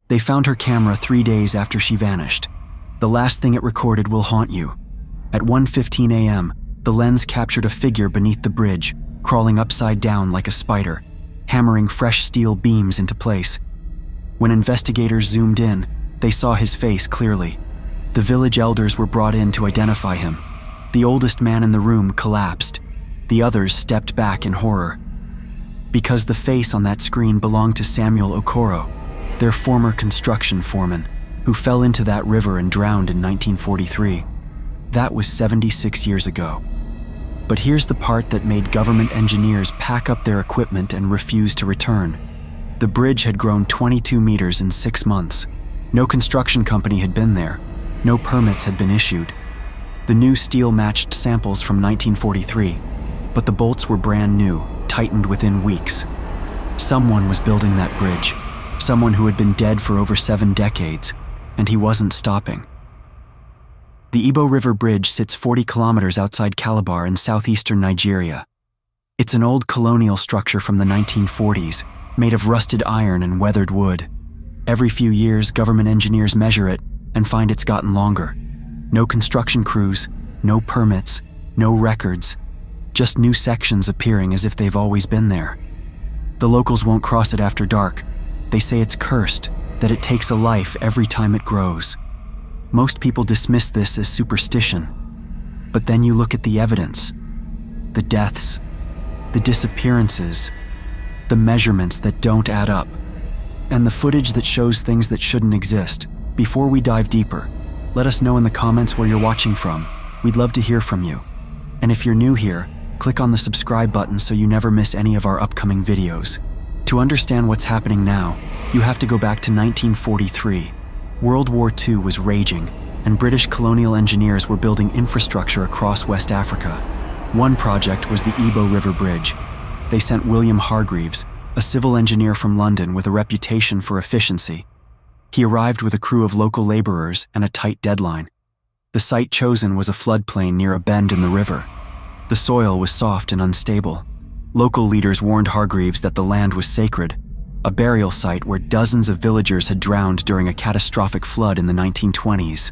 They found her camera 3 days after she vanished. The last thing it recorded will haunt you. At 1:15 a.m., the lens captured a figure beneath the bridge, crawling upside down like a spider, hammering fresh steel beams into place. When investigators zoomed in, they saw his face clearly. The village elders were brought in to identify him. The oldest man in the room collapsed. The others stepped back in horror. Because the face on that screen belonged to Samuel Okoro, their former construction foreman, who fell into that river and drowned in 1943. That was 76 years ago. But here's the part that made government engineers pack up their equipment and refuse to return. The bridge had grown 22 meters in 6 months. No construction company had been there. No permits had been issued. The new steel matched samples from 1943, but the bolts were brand new, tightened within weeks. Someone was building that bridge, someone who had been dead for over 7 decades, and he wasn't stopping. The Ibo River Bridge sits 40 kilometers outside Calabar in southeastern Nigeria. It's an old colonial structure from the 1940s, made of rusted iron and weathered wood. Every few years, government engineers measure it and find it's gotten longer. No construction crews, no permits, no records, just new sections appearing as if they've always been there. The locals won't cross it after dark. They say it's cursed, that it takes a life every time it grows. Most people dismiss this as superstition. But then you look at the evidence. The deaths, the disappearances, the measurements that don't add up, and the footage that shows things that shouldn't exist. Before we dive deeper, let us know in the comments where you're watching from. We'd love to hear from you. And if you're new here, click on the subscribe button so you never miss any of our upcoming videos. To understand what's happening now, you have to go back to 1943. World War II was raging, and British colonial engineers were building infrastructure across West Africa. One project was the Ibo River Bridge. They sent William Hargreaves, a civil engineer from London with a reputation for efficiency. He arrived with a crew of local laborers and a tight deadline. The site chosen was a floodplain near a bend in the river. The soil was soft and unstable. Local leaders warned Hargreaves that the land was sacred, a burial site where dozens of villagers had drowned during a catastrophic flood in the 1920s.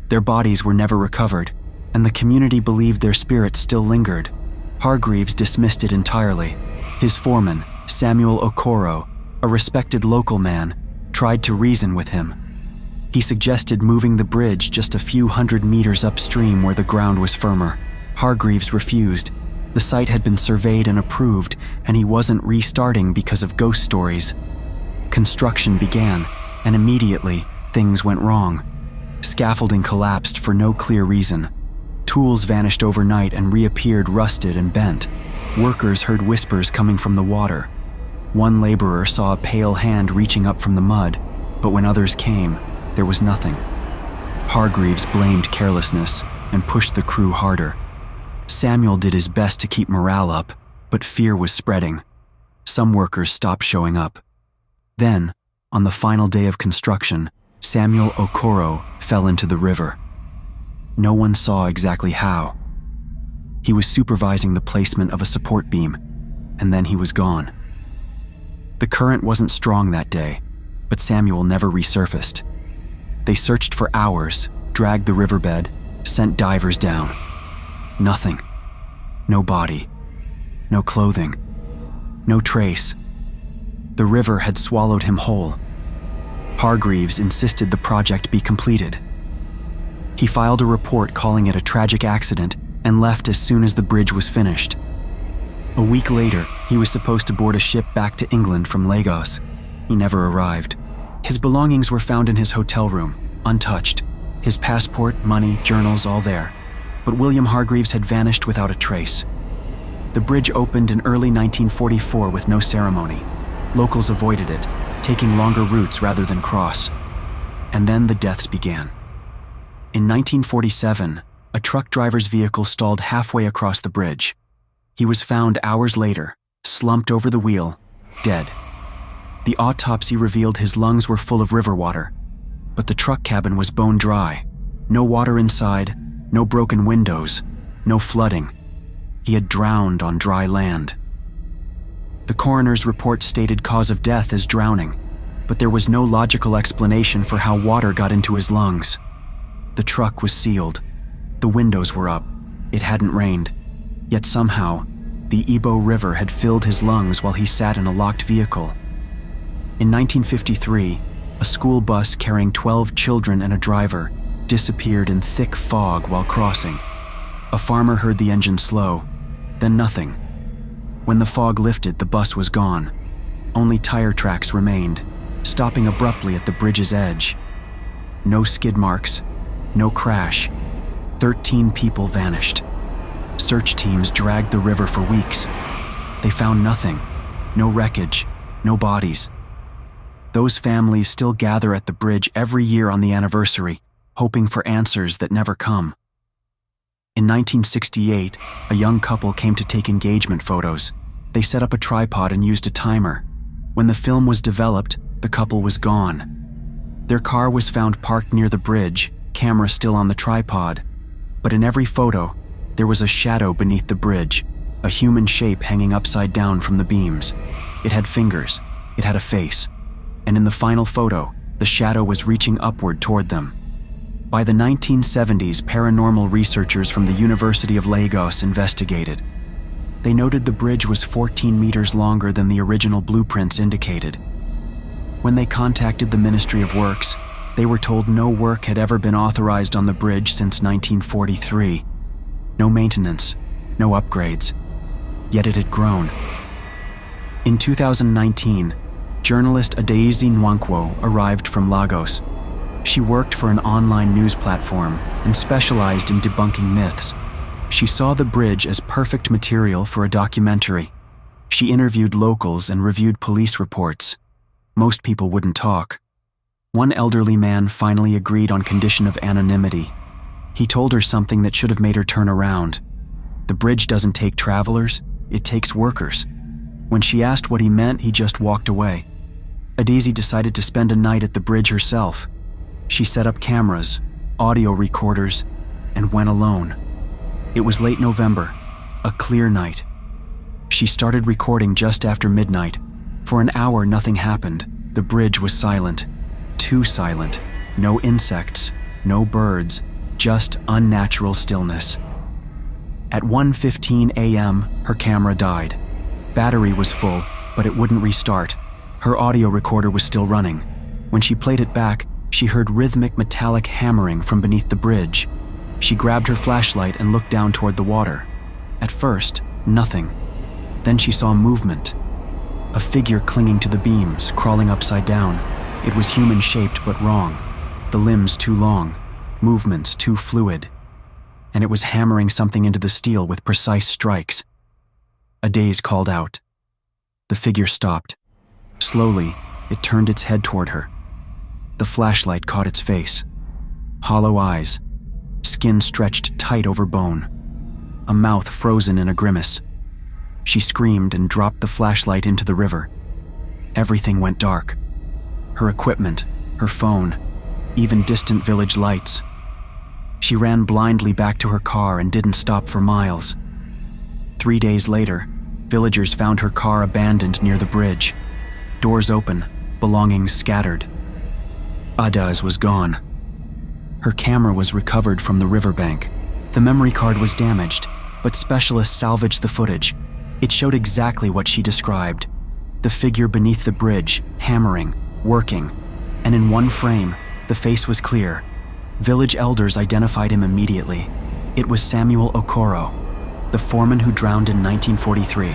Their bodies were never recovered, and the community believed their spirits still lingered. Hargreaves dismissed it entirely. His foreman, Samuel Okoro, a respected local man, tried to reason with him. He suggested moving the bridge just a few hundred meters upstream where the ground was firmer. Hargreaves refused. The site had been surveyed and approved, and he wasn't restarting because of ghost stories. Construction began, and immediately, things went wrong. Scaffolding collapsed for no clear reason. Tools vanished overnight and reappeared rusted and bent. Workers heard whispers coming from the water. One laborer saw a pale hand reaching up from the mud, but when others came, there was nothing. Hargreaves blamed carelessness and pushed the crew harder. Samuel did his best to keep morale up, but fear was spreading. Some workers stopped showing up. Then, on the final day of construction, Samuel Okoro fell into the river. No one saw exactly how. He was supervising the placement of a support beam, and then he was gone. The current wasn't strong that day, but Samuel never resurfaced. They searched for hours, dragged the riverbed, sent divers down. Nothing. No body. No clothing. No trace. The river had swallowed him whole. Hargreaves insisted the project be completed. He filed a report calling it a tragic accident and left as soon as the bridge was finished. A week later, he was supposed to board a ship back to England from Lagos. He never arrived. His belongings were found in his hotel room, untouched. His passport, money, journals, all there. But William Hargreaves had vanished without a trace. The bridge opened in early 1944 with no ceremony. Locals avoided it, taking longer routes rather than cross. And then the deaths began. In 1947, a truck driver's vehicle stalled halfway across the bridge. He was found hours later, slumped over the wheel, dead. The autopsy revealed his lungs were full of river water, but the truck cabin was bone dry. No water inside, no broken windows, no flooding. He had drowned on dry land. The coroner's report stated cause of death as drowning. but there was no logical explanation for how water got into his lungs. The truck was sealed. The windows were up. It hadn't rained. Yet somehow, the Ebo River had filled his lungs while he sat in a locked vehicle. In 1953, a school bus carrying 12 children and a driver disappeared in thick fog while crossing. A farmer heard the engine slow, then nothing. When the fog lifted, the bus was gone. Only tire tracks remained, stopping abruptly at the bridge's edge. No skid marks, no crash. 13 people vanished. Search teams dragged the river for weeks. They found nothing, no wreckage, no bodies. Those families still gather at the bridge every year on the anniversary, hoping for answers that never come. In 1968, a young couple came to take engagement photos. They set up a tripod and used a timer. When the film was developed, the couple was gone. Their car was found parked near the bridge, camera still on the tripod. But in every photo, there was a shadow beneath the bridge, a human shape hanging upside down from the beams. It had fingers, it had a face, and in the final photo, the shadow was reaching upward toward them. By the 1970s, paranormal researchers from the University of Lagos investigated. They noted the bridge was 14 meters longer than the original blueprints indicated. When they contacted the Ministry of Works, they were told no work had ever been authorized on the bridge since 1943. No maintenance, no upgrades. Yet it had grown. In 2019, journalist Adaeze Nwankwo arrived from Lagos. She worked for an online news platform and specialized in debunking myths. She saw the bridge as perfect material for a documentary. She interviewed locals and reviewed police reports. Most people wouldn't talk. One elderly man finally agreed on condition of anonymity. He told her something that should have made her turn around. The bridge doesn't take travelers, it takes workers. When she asked what he meant, he just walked away. Adaeze decided to spend a night at the bridge herself. She set up cameras, audio recorders, and went alone. It was late November, a clear night. She started recording just after midnight. For an hour, nothing happened. The bridge was silent. Too silent. No insects, no birds, just unnatural stillness. At 1:15 a.m., her camera died. Battery was full, but it wouldn't restart. Her audio recorder was still running. When she played it back, she heard rhythmic metallic hammering from beneath the bridge. She grabbed her flashlight and looked down toward the water. At first, nothing. Then she saw movement. A figure clinging to the beams, crawling upside down. It was human-shaped but wrong. The limbs too long, movements too fluid. And it was hammering something into the steel with precise strikes. Adaeze called out. The figure stopped. Slowly, it turned its head toward her. The flashlight caught its face. Hollow eyes, skin stretched tight over bone, a mouth frozen in a grimace. She screamed and dropped the flashlight into the river. Everything went dark. Her equipment, her phone, even distant village lights. She ran blindly back to her car and didn't stop for miles. 3 days later, villagers found her car abandoned near the bridge. Doors open, belongings scattered. Adaeze was gone. Her camera was recovered from the riverbank. The memory card was damaged, but specialists salvaged the footage. It showed exactly what she described. The figure beneath the bridge, hammering, working, and in one frame, the face was clear. Village elders identified him immediately. It was Samuel Okoro, the foreman who drowned in 1943,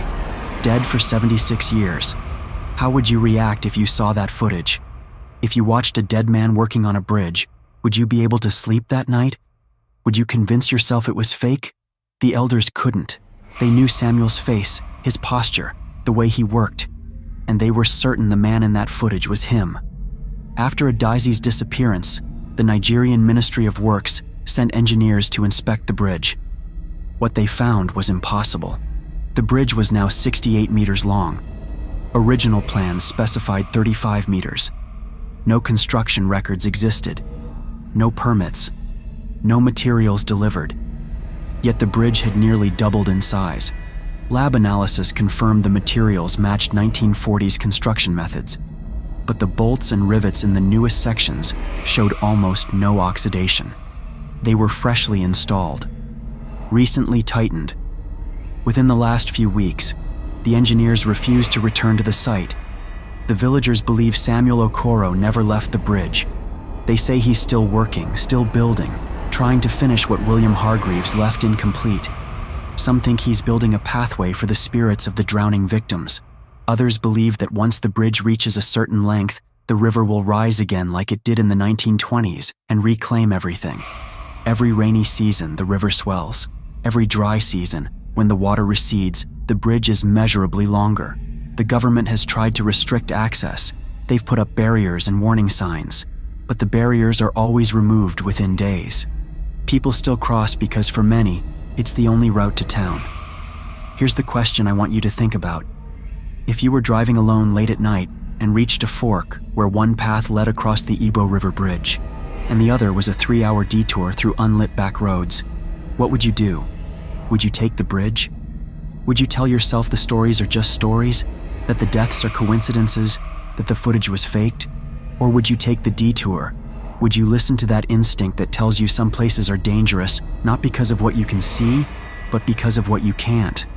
dead for 76 years. How would you react if you saw that footage? If you watched a dead man working on a bridge, would you be able to sleep that night? Would you convince yourself it was fake? The elders couldn't. They knew Samuel's face, his posture, the way he worked, and they were certain the man in that footage was him. After Adaeze's disappearance, the Nigerian Ministry of Works sent engineers to inspect the bridge. What they found was impossible. The bridge was now 68 meters long. Original plans specified 35 meters. No construction records existed. No permits. No materials delivered. Yet the bridge had nearly doubled in size. Lab analysis confirmed the materials matched 1940s construction methods. but the bolts and rivets in the newest sections showed almost no oxidation. They were freshly installed, recently tightened. Within the last few weeks, the engineers refused to return to the site. The villagers believe Samuel Okoro never left the bridge. They say he's still working, still building, trying to finish what William Hargreaves left incomplete. Some think he's building a pathway for the spirits of the drowning victims. Others believe that once the bridge reaches a certain length, the river will rise again like it did in the 1920s and reclaim everything. Every rainy season, the river swells. Every dry season, when the water recedes, the bridge is measurably longer. The government has tried to restrict access. They've put up barriers and warning signs, but the barriers are always removed within days. People still cross because for many, it's the only route to town. Here's the question I want you to think about. If you were driving alone late at night and reached a fork where one path led across the Ebo River Bridge and the other was a 3-hour detour through unlit back roads, what would you do? Would you take the bridge? Would you tell yourself the stories are just stories, that the deaths are coincidences, that the footage was faked? Or would you take the detour? Would you listen to that instinct that tells you some places are dangerous, not because of what you can see, but because of what you can't?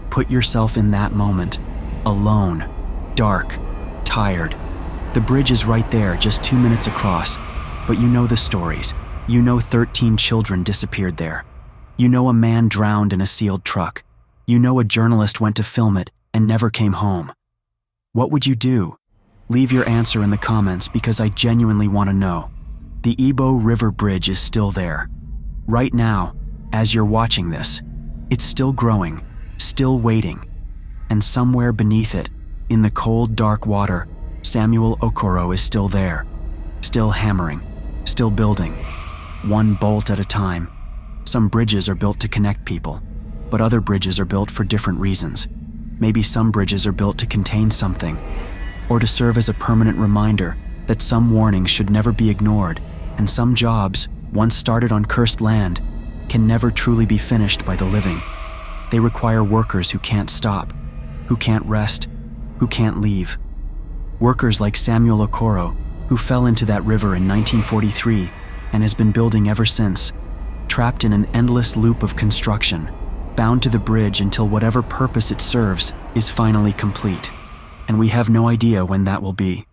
Put yourself in that moment, alone, dark, tired. The bridge is right there, just 2 minutes across, but you know the stories. You know 13 children disappeared there. You know a man drowned in a sealed truck. You know a journalist went to film it and never came home. What would you do? Leave your answer in the comments because I genuinely want to know. The Ebo River Bridge is still there. Right now, as you're watching this, it's still growing, still waiting. And somewhere beneath it, in the cold, dark water, Samuel Okoro is still there, still hammering, still building, one bolt at a time. Some bridges are built to connect people, but other bridges are built for different reasons. Maybe some bridges are built to contain something, or to serve as a permanent reminder that some warnings should never be ignored, and some jobs, once started on cursed land, can never truly be finished by the living. They require workers who can't stop, who can't rest, who can't leave. Workers like Samuel Okoro, who fell into that river in 1943 and has been building ever since, trapped in an endless loop of construction, bound to the bridge until whatever purpose it serves is finally complete. And we have no idea when that will be.